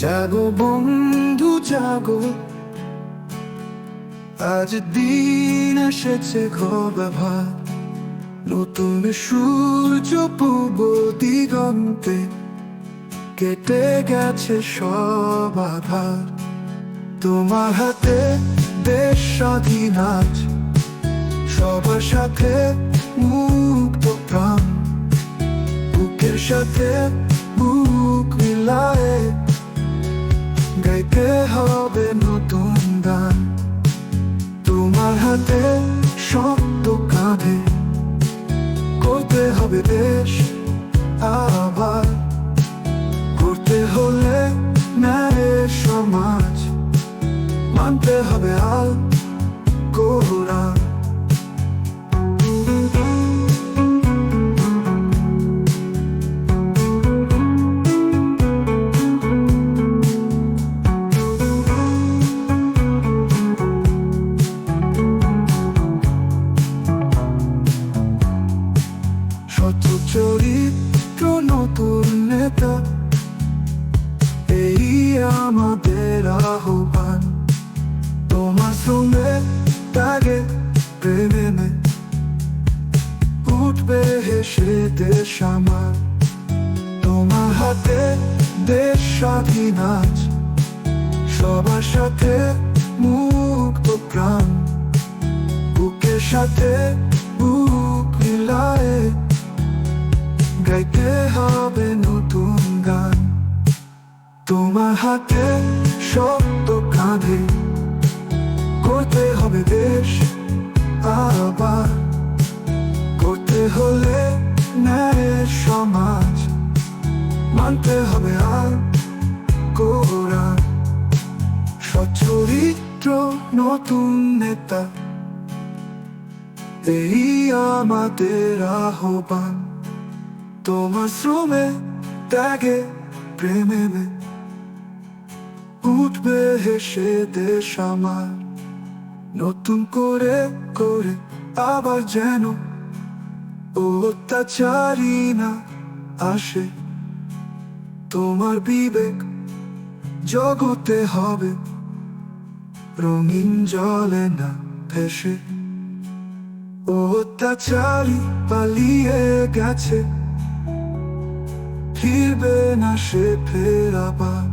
জাগো বন্ধু জাগো, আজ দিন এসেছে ঘোবা ভাত। নতুন সূর্য পূর্ব দিগন্তে, কেটে গেছে সব আধার। তোমার হাতে দেশ স্বাধীন আজ, সবার সাথে মুক্ত প্রাণ। বুকের সাথে বুক মিলায়ে গাইতে হবে নতুন গান। তোমার হাতে শব্দ কাঁধে, করতে হবে দেশ আবার। করতে হলে ন্যায়ের সমাজ, মানতে হবে আল কোরআন। সৎ চরিত্র নতুন নেতা, এই আমাদের আহ্বান। তোমার সঙ্গে তাগে প্রেমে উঠবে হেসে দেশ আমার। তোমার হাতে দেশ স্বাধীন আজ, সবার সাথে মুক্ত প্রাণ। বুকের সাথে বুক মিলায়ে গাইতে হবে নতুন গান। তোমার হাতে শব্দ কাঁধে, করতে হবে দেশ আবার। করতে হলে ন্যায়ের সমাজ, মানতে হবে আর কোরআন। সচ্চরিত্র নতুন নেতা, এই আমাদের আহ্বান। তোমার শ্রমে ত্যাগে প্রেমে উঠবে হেসে দেশ আমার। নতুন করে করে আবার যেন অত্যাচারী না আসে। তোমার বিবেক জগতে হবে রঙিন জলে না ভেসে। অত্যাচারী পালিয়ে গেছে, ফিরবে না সে ফের আবার।